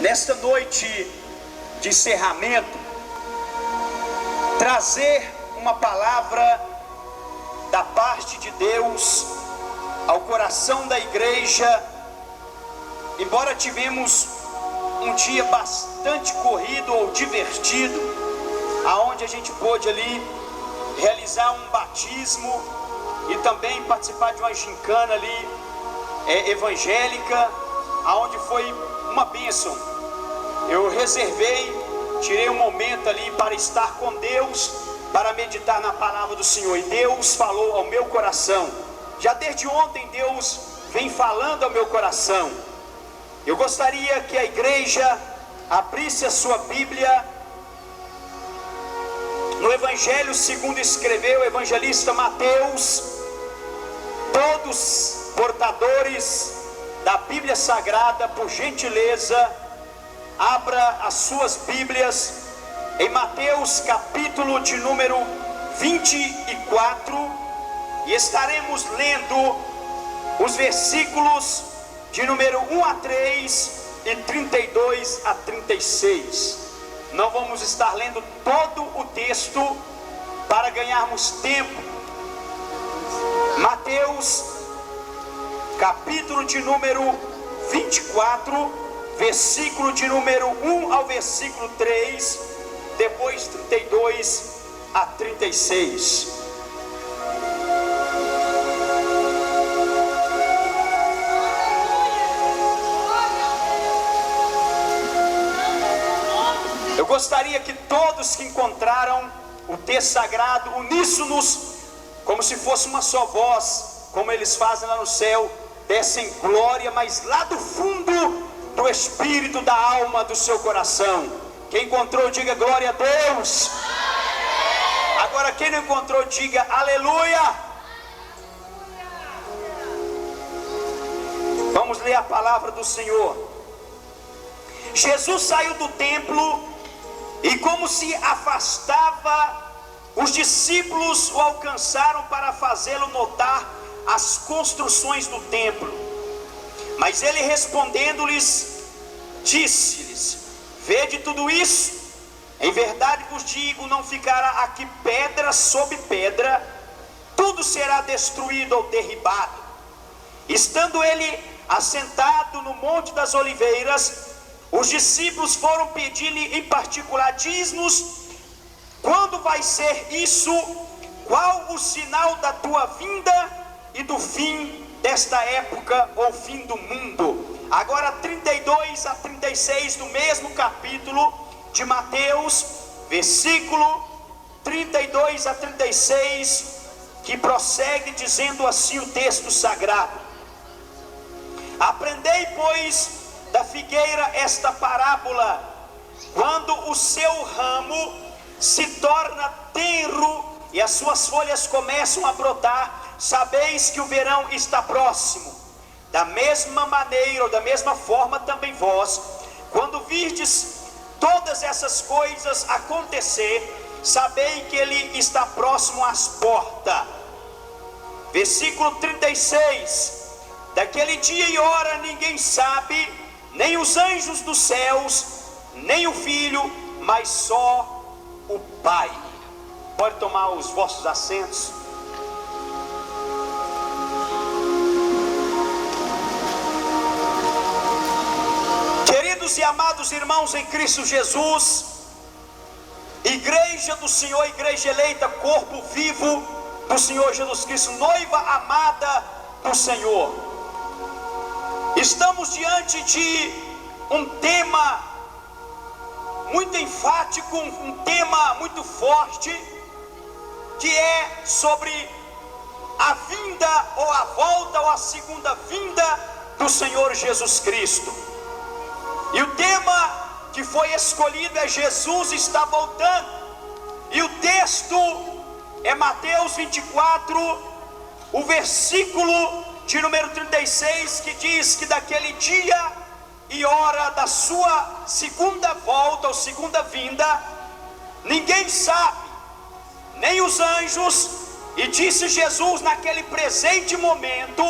nesta noite de encerramento, trazer uma palavra da parte de Deus ao coração da igreja. Embora tivemos um dia bastante corrido ou divertido, aonde a gente pôde ali realizar um batismo e também participar de uma gincana ali evangélica, aonde foi uma bênção. Eu tirei um momento ali para estar com Deus, para meditar na palavra do Senhor, e Deus falou ao meu coração. Já desde ontem Deus vem falando ao meu coração. Eu gostaria que a igreja abrisse a sua Bíblia no Evangelho segundo escreveu o evangelista Mateus. Todos portadores da Bíblia Sagrada, por gentileza, abra as suas Bíblias em Mateus capítulo de número 24, e estaremos lendo os versículos de número 1 a 3 e 32 a 36. Não vamos estar lendo todo o texto para ganharmos tempo. Mateus capítulo de número 24, versículo de número 1 ao versículo 3, depois 32 a 36. Eu gostaria que todos que encontraram o texto sagrado, uníssonos, como se fosse uma só voz, como eles fazem lá no céu, dessem glória, mas lá do fundo do espírito, da alma, do seu coração. Quem encontrou, diga glória a Deus. Agora quem não encontrou, diga aleluia. Vamos ler a palavra do Senhor. Jesus saiu do templo e, como se afastava, os discípulos o alcançaram para fazê-lo notar as construções do templo. Mas ele, respondendo-lhes, disse-lhes: vede tudo isso? Em verdade vos digo, não ficará aqui pedra sobre pedra, tudo será destruído ou derribado. Estando ele assentado no Monte das Oliveiras, os discípulos foram pedir-lhe em particular: diz-nos, quando vai ser isso? Qual o sinal da tua vinda e do fim desta época, ou fim do mundo? Agora 32 a 36 do mesmo capítulo de Mateus, versículo 32 a 36, que prossegue dizendo assim o texto sagrado: aprendei, pois, da figueira esta parábola. Quando o seu ramo se torna tenro e as suas folhas começam a brotar, sabeis que o verão está próximo. Da mesma maneira, ou da mesma forma também vós, quando virdes todas essas coisas acontecer, sabei que ele está próximo às portas. Versículo 36: daquele dia e hora ninguém sabe, nem os anjos dos céus, nem o Filho, mas só o Pai. Pode tomar os vossos assentos. Queridos e amados irmãos em Cristo Jesus, igreja do Senhor, igreja eleita, corpo vivo do Senhor Jesus Cristo, noiva amada do Senhor, estamos diante de um tema muito enfático, um tema muito forte, que é sobre a vinda, ou a volta, ou a segunda vinda do Senhor Jesus Cristo. E o tema que foi escolhido é: Jesus está voltando. E o texto é Mateus 24, o versículo de número 36, que diz que daquele dia e hora da sua segunda volta, ou segunda vinda, ninguém sabe, nem os anjos. E disse Jesus naquele presente momento,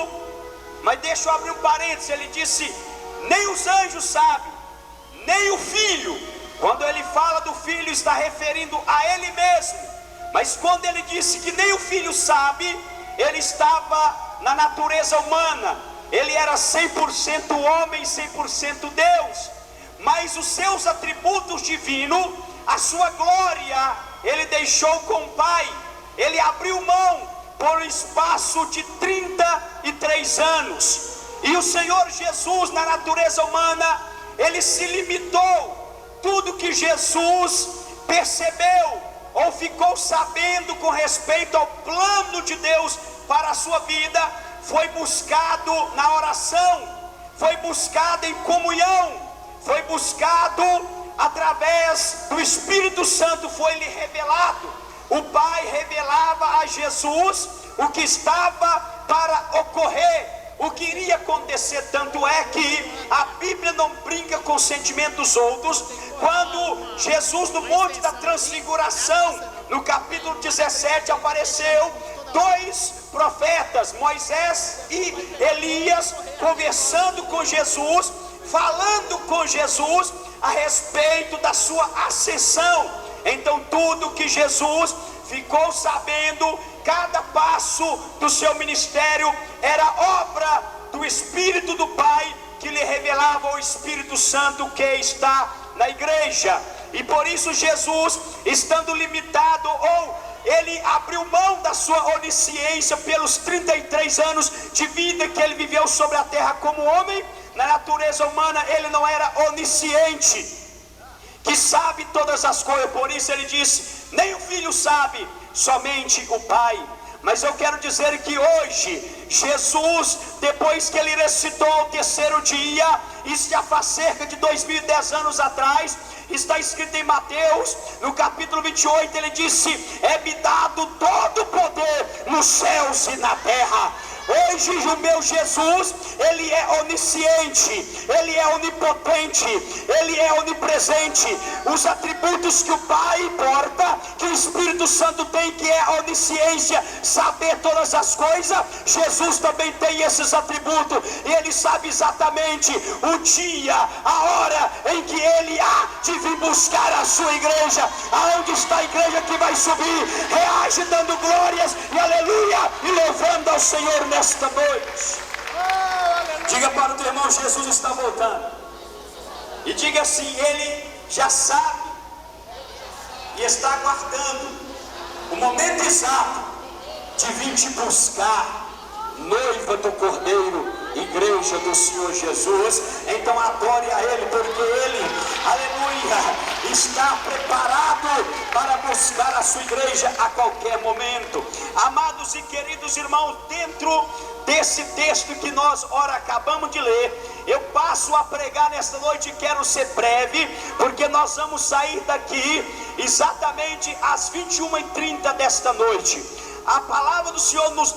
mas deixa eu abrir um parênteses, ele disse: nem os anjos sabem, nem o filho. Quando ele fala do filho, está referindo a ele mesmo. Mas quando ele disse que nem o filho sabe, ele estava na natureza humana. Ele era 100% homem, 100% Deus. Mas os seus atributos divinos, a sua glória, ele deixou com o Pai. Ele abriu mão por um espaço de 33 anos. E o Senhor Jesus, na natureza humana, ele se limitou. Tudo que Jesus percebeu ou ficou sabendo com respeito ao plano de Deus para a sua vida, foi buscado na oração, foi buscado em comunhão, foi buscado através do Espírito Santo, foi-lhe revelado. O Pai revelava a Jesus o que estava para ocorrer, o que iria acontecer. Tanto é que a Bíblia não brinca com sentimentos outros. Quando Jesus no Monte da Transfiguração, no capítulo 17, apareceu dois profetas, Moisés e Elias, conversando com Jesus, falando com Jesus a respeito da sua ascensão. Então tudo que Jesus ficou sabendo, cada passo do seu ministério, era obra do Espírito do Pai, que lhe revelava o Espírito Santo que está na igreja. E por isso Jesus, estando limitado, ou ele abriu mão da sua onisciência pelos 33 anos de vida que ele viveu sobre a terra como homem. Na natureza humana ele não era onisciente, que sabe todas as coisas. Por isso ele disse, nem o filho sabe, somente o Pai. Mas eu quero dizer que hoje, Jesus, depois que ele ressuscitou ao terceiro dia, isso já faz cerca de 2010 anos atrás, está escrito em Mateus, no capítulo 28, ele disse, é-me dado todo o poder nos céus e na terra. Hoje o meu Jesus, ele é onisciente, ele é onipotente, ele é onipresente. Os atributos que o Pai porta, que o Espírito Santo tem, que é a onisciência, saber todas as coisas, Jesus também tem esses atributos. E ele sabe exatamente o dia, a hora em que ele há de vir buscar a sua igreja. Aonde está a igreja que vai subir? Reage dando glórias e aleluia, e louvando ao Senhor nesta noite. Diga para o teu irmão, Jesus está voltando. E diga assim, ele já sabe e está aguardando o momento exato de vir te buscar, noiva do Cordeiro, igreja do Senhor Jesus. Então adore a ele, porque ele, aleluia, está preparado para buscar a sua igreja a qualquer momento. Amados e queridos irmãos, dentro desse texto que nós ora acabamos de ler, eu passo a pregar nesta noite e quero ser breve, porque nós vamos sair daqui exatamente às 21h30 desta noite. A palavra do Senhor nos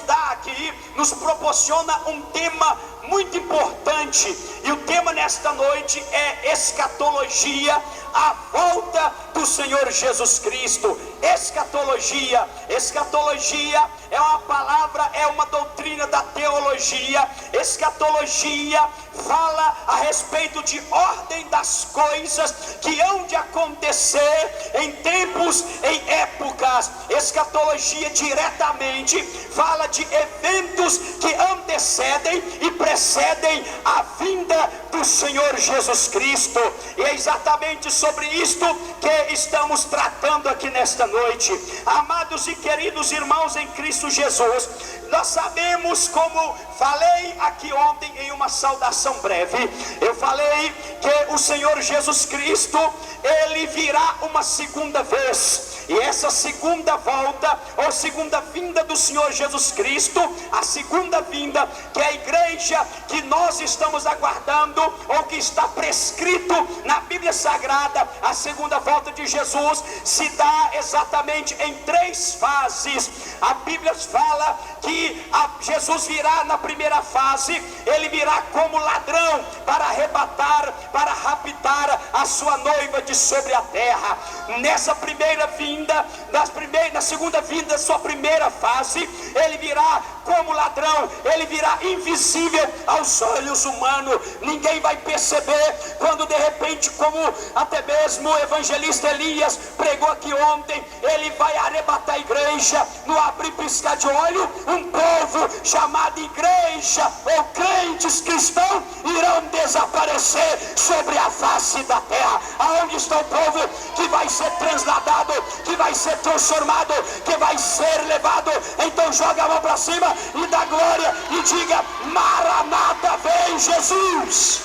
dá aqui, nos proporciona um tema muito importante, e o tema nesta noite é escatologia, a volta do Senhor Jesus Cristo. Escatologia, escatologia é uma palavra, é uma doutrina da teologia. Escatologia fala a respeito de ordem das coisas que hão de acontecer em tempos, em épocas. Escatologia diretamente fala de eventos que antecedem e precedem a vinda do Senhor Jesus Cristo. E é exatamente sobre isto que estamos tratando aqui nesta noite. Amados e queridos irmãos em Cristo Jesus, nós sabemos, como falei aqui ontem em uma saudação breve, eu falei que o Senhor Jesus Cristo, ele virá uma segunda vez. E essa segunda volta, ou segunda vinda do Senhor Jesus Cristo, a segunda vinda, que é a igreja que nós estamos aguardando, ou que está prescrito na Bíblia Sagrada, a segunda volta de Jesus se dá exatamente em 3 fases. A Bíblia fala que Jesus virá na primeira fase, ele virá como ladrão para para arrebatar, para raptar a sua noiva de sobre a terra. Nessa primeira vinda, na segunda vinda, sua primeira fase, ele virá como ladrão, ele virá invisível aos olhos humanos. Ninguém vai perceber quando de repente, como até mesmo o evangelista Elias pregou aqui ontem, ele vai arrebatar a igreja no abrir e piscar de olho. Um povo chamado igreja ou crentes cristãos irão desaparecer sobre a face da terra. Aonde está o povo que vai ser transladado, que vai ser transformado, que vai ser levado? Então joga a mão para cima e dá glória e diga: Maranata, vem Jesus.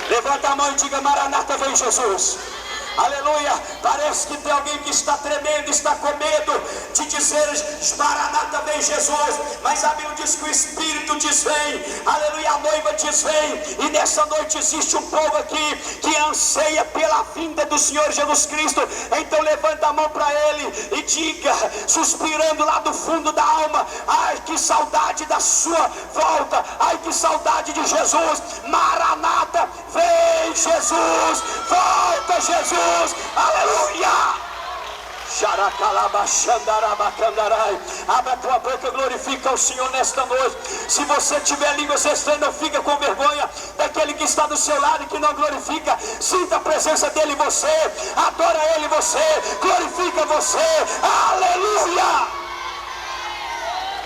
Levanta a mão e diga: Maranata, vem Jesus. Aleluia. Parece que tem alguém que está tremendo, está com medo de dizer: Maranata, vem Jesus. Mas a Bíblia diz que o Espírito diz: vem. Aleluia. A noiva diz: vem. E nessa noite existe um povo aqui que anseia pela vinda do Senhor Jesus Cristo. Então levanta a mão para Ele e diga, suspirando lá do fundo da alma: ai, que saudade da sua volta. Ai, que saudade de Jesus. Maranata, vem Jesus. Volta Jesus. Aleluia. Abra a tua boca e glorifica o Senhor nesta noite. Se você tiver língua estranha, não fica com vergonha daquele que está do seu lado e que não glorifica. Sinta a presença dele em você, adora ele em você, glorifica você. Aleluia.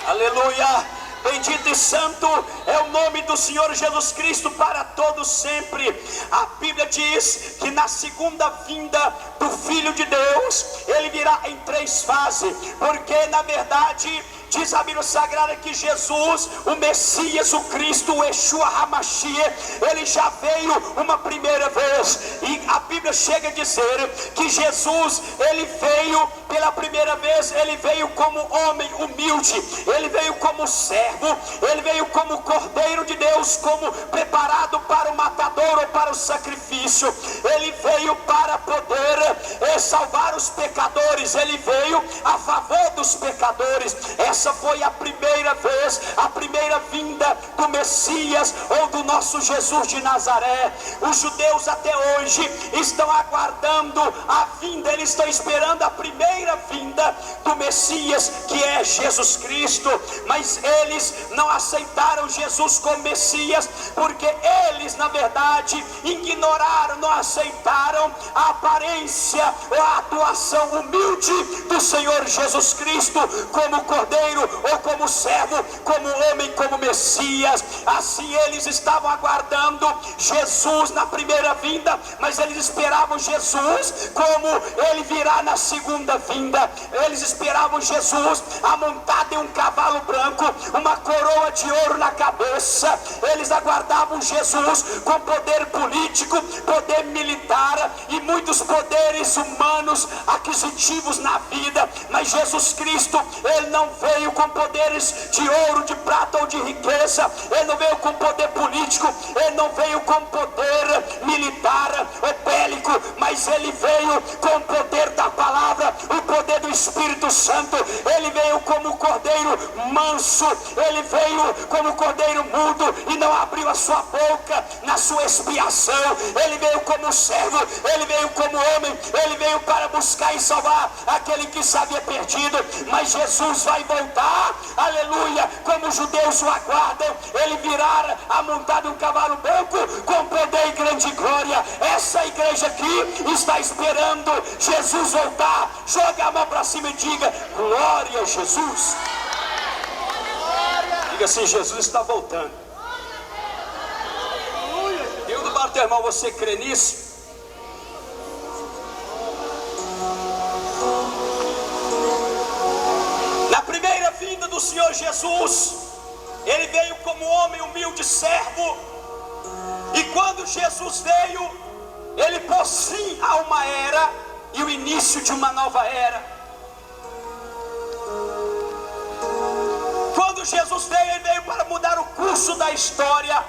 Aleluia. Bendito e santo é o nome do Senhor Jesus Cristo para todos sempre. A Bíblia diz que na segunda vinda do Filho de Deus, ele virá em 3 fases, porque na verdade diz a Bíblia Sagrada que Jesus, o Messias, o Cristo, o Yeshua HaMashiach, ele já veio uma primeira vez. E a Bíblia chega a dizer que Jesus, ele veio pela primeira vez, ele veio como homem humilde, ele veio como servo, ele veio como Cordeiro de Deus, como preparado para o matador ou para o sacrifício. Ele veio para poder salvar os pecadores, ele veio a favor dos pecadores. Essa foi a primeira vez, a primeira vinda do Messias ou do nosso Jesus de Nazaré. Os judeus até hoje estão aguardando a vinda, eles estão esperando a primeira vinda do Messias, que é Jesus Cristo. Mas eles não aceitaram Jesus como Messias, porque eles na verdade ignoraram, não aceitaram a aparência ou a atuação humilde do Senhor Jesus Cristo como Cordeiro ou como servo, como homem, como Messias. Assim eles estavam aguardando Jesus na primeira vinda, mas eles esperavam Jesus como ele virá na segunda vinda. Eles esperavam Jesus amontado em um cavalo branco, uma coroa de ouro na cabeça. Eles aguardavam Jesus com poder político, poder militar e muitos poderes humanos aquisitivos na vida. Mas Jesus Cristo, ele não veio com poderes de ouro, de prata ou de riqueza. Ele não veio com poder político, ele não veio com poder militar ou bélico, mas ele veio com o poder da palavra, o poder do Espírito Santo. Ele veio como cordeiro manso, ele veio como cordeiro mudo e não abriu a sua boca na sua expiação. Ele veio como servo, ele veio como homem, ele veio para buscar e salvar aquele que se havia perdido. Mas Jesus vai voltar, aleluia, como os judeus o aguardam. Ele virá amontado em um cavalo branco com poder e grande glória. Essa igreja aqui está esperando Jesus voltar. Joga a mão para cima e diga: glória a Jesus. Diga assim: Jesus está voltando. E do bar, teu irmão, você crê nisso? Na primeira vinda do Senhor Jesus, ele veio como homem humilde, servo. E quando Jesus veio, ele pôs fim a uma era e o início de uma nova era. Quando Jesus veio, ele veio para mudar o curso da história,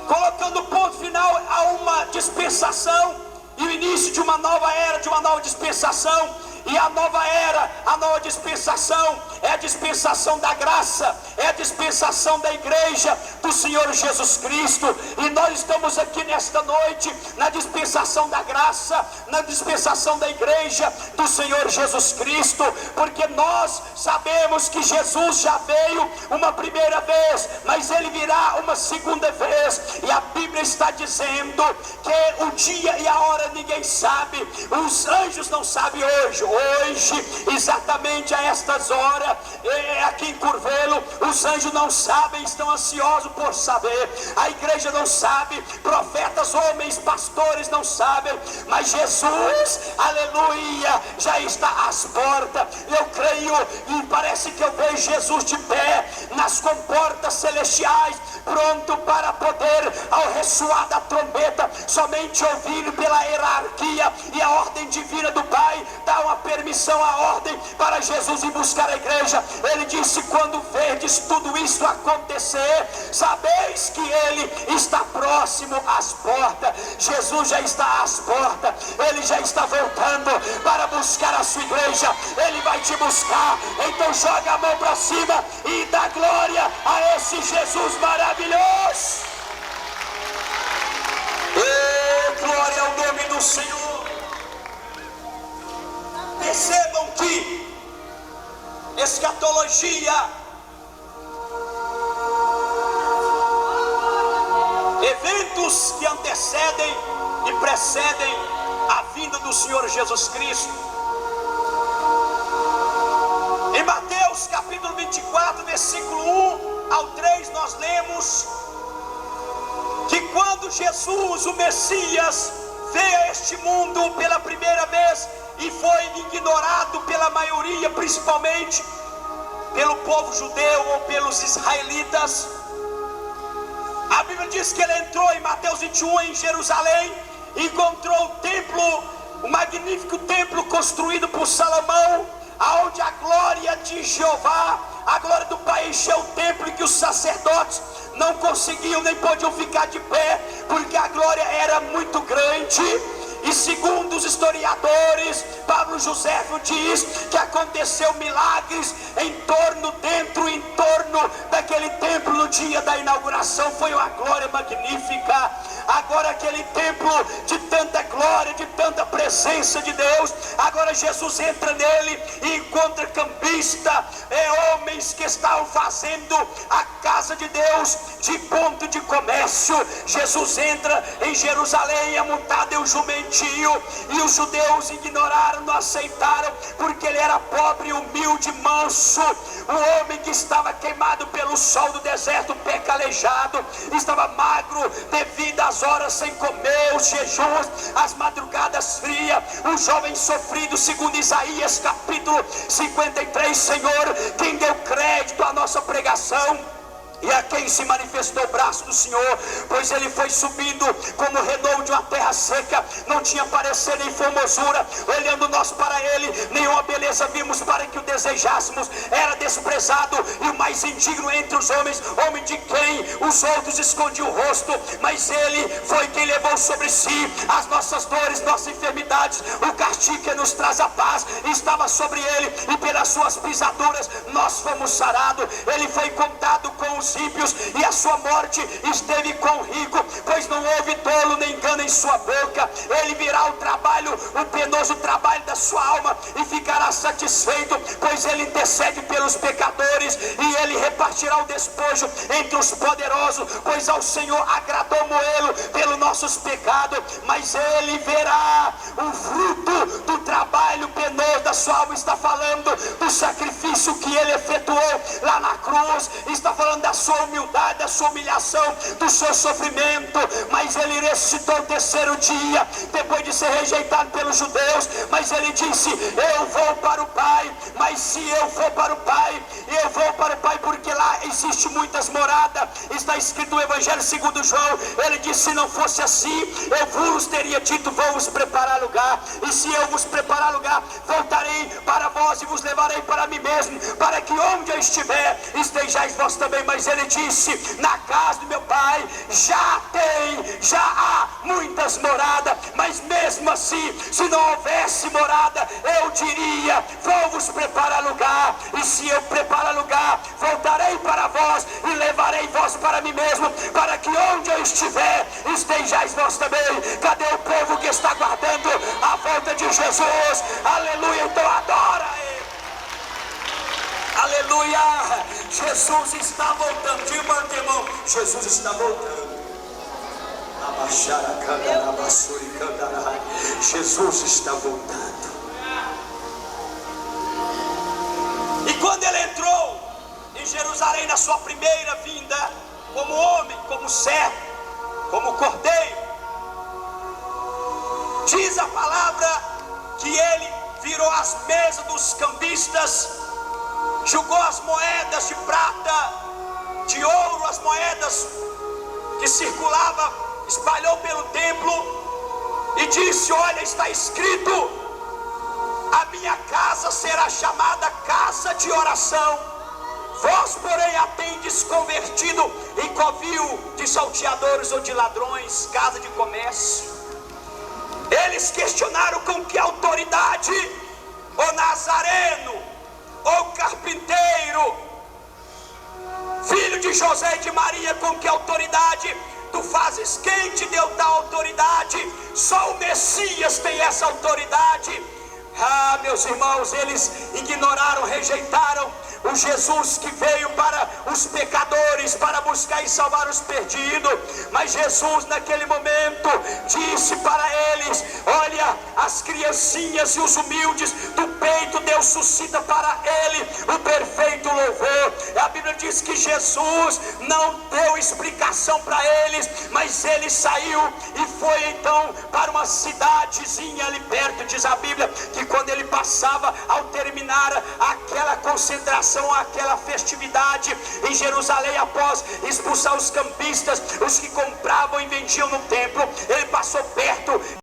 colocando ponto final a uma dispensação e o início de uma nova era, de uma nova dispensação. E a nova era, a nova dispensação, é a dispensação da graça, é a dispensação da igreja do Senhor Jesus Cristo. E nós estamos aqui nesta noite na dispensação da graça, na dispensação da igreja do Senhor Jesus Cristo, porque nós sabemos que Jesus já veio uma primeira vez, mas ele virá uma segunda vez, e a Bíblia está dizendo que o dia e a hora ninguém sabe, os anjos não sabem hoje, exatamente a estas horas, aqui em Curvelo, os anjos não sabem, estão ansiosos por saber, a igreja não sabe, profetas, homens, pastores não sabem, mas Jesus, aleluia, já está às portas. Eu creio e parece que eu vejo Jesus de pé nas comportas celestiais, pronto para poder, ao ressoar da trombeta, somente ouvir pela hierarquia e a ordem divina do Pai, dar uma permissão, a ordem para Jesus ir buscar a igreja. Ele disse: quando verdes tudo isso acontecer, sabeis que ele está próximo às portas. Jesus já está às portas, ele já está voltando para buscar a sua igreja, ele vai te buscar. Então joga a mão para cima e dá glória a esse Jesus maravilhoso. Glória ao nome do Senhor. Percebam que escatologia, eventos que antecedem e precedem a vinda do Senhor Jesus Cristo. Em Mateus capítulo 24, versículo 1 ao 3, nós lemos que quando Jesus, o Messias, veio a este mundo pela primeira vez e foi ignorado pela maioria, principalmente pelo povo judeu ou pelos israelitas, a Bíblia diz que ele entrou em Mateus 21 em Jerusalém, encontrou o templo, o magnífico templo construído por Salomão, aonde a glória de Jeová, a glória do Pai encheu o templo, e que os sacerdotes não conseguiam nem podiam ficar de pé, porque a glória era muito grande. E segundo os historiadores, Pablo Joséfo diz que aconteceu milagres dentro e em torno daquele templo no dia da inauguração. Foi uma glória magnífica. Agora aquele templo de tanta glória, de tanta presença de Deus, agora Jesus entra nele e encontra cambista, homens que estavam fazendo a casa de Deus de ponto de comércio. Jesus entra em Jerusalém, é montado em um jumentinho, e os judeus ignoraram, não aceitaram, porque ele era pobre, humilde, manso, um homem que estava queimado pelo sol do deserto, pé calejado, estava magro devido às horas sem comer, os jejuns, as madrugadas frias, um jovem sofrido, segundo Isaías capítulo 53, Senhor, quem deu crédito à nossa pregação e a quem se manifestou o braço do Senhor, pois ele foi subindo como o renovo de uma terra seca, não tinha parecer nem formosura, olhando nós para ele, nenhuma beleza vimos para que o desejássemos, era desprezado e o mais indigno entre os homens, homem de quem os outros escondiam o rosto, mas ele foi quem levou sobre si as nossas dores, nossas enfermidades, o castigo que nos traz a paz estava sobre ele, e pelas suas pisaduras nós fomos sarados. Ele foi contado com os ímpios, e a sua morte esteve com o rico, pois não houve dolo nem engano em sua boca. Ele virá o trabalho, o penoso trabalho da sua alma, e ficará satisfeito, pois ele intercede pelos pecadores, e ele repartirá o despojo entre os poderosos, pois ao Senhor agradou moê-lo pelos nossos pecados, mas ele verá o fruto do trabalho penoso da sua alma. Está falando do sacrifício que ele efetuou lá na cruz, está falando da sua humildade, da sua humilhação, do seu sofrimento, mas ele ressuscitou no terceiro dia, depois de ser rejeitado pelos judeus, mas ele disse: eu vou para o Pai, mas se eu for para o Pai, eu vou para o Pai, porque lá existe muitas moradas, está escrito no Evangelho segundo João, ele disse: se não fosse assim, eu vos teria dito, vou vos preparar lugar, e se eu vos preparar lugar, voltarei para vós e vos levarei para mim mesmo, para que onde eu estiver, estejais vós também. Mas ele disse: na casa do meu Pai já há muitas moradas, mas mesmo mesmo assim, se não houvesse morada, eu diria: vou vos preparar lugar, e se eu preparar lugar, voltarei para vós e levarei vós para mim mesmo, para que onde eu estiver, estejais vós também. Cadê o povo que está aguardando a volta de Jesus? Aleluia, então adora Ele. Aleluia, Jesus está voltando. Diga, irmão, Jesus está voltando. Jesus está voltando. E quando ele entrou em Jerusalém na sua primeira vinda, como homem, como servo, como cordeiro, diz a palavra que ele virou as mesas dos cambistas, julgou as moedas de prata, de ouro, as moedas que circulavam, espalhou pelo templo e disse: olha, está escrito: a minha casa será chamada casa de oração, vós porém a tendes convertido em covil de salteadores ou de ladrões, casa de comércio. Eles questionaram: com que autoridade, o nazareno, o carpinteiro, filho de José e de Maria, com que autoridade tu fazes? Quem te deu tal autoridade? Só o Messias tem essa autoridade. Ah, meus irmãos, eles ignoraram, rejeitaram o Jesus que veio para os pecadores, para buscar e salvar os perdidos. Mas Jesus naquele momento disse para eles: olha, as criancinhas e os humildes do peito Deus suscita para ele o perfeito louvor. A Bíblia diz que Jesus não deu explicação para eles, mas ele saiu e foi então para uma cidadezinha ali perto. Diz a Bíblia que quando ele passava, ao terminar aquela concentração, aquela festividade em Jerusalém, após expulsar os campistas, os que compravam e vendiam no templo, ele passou perto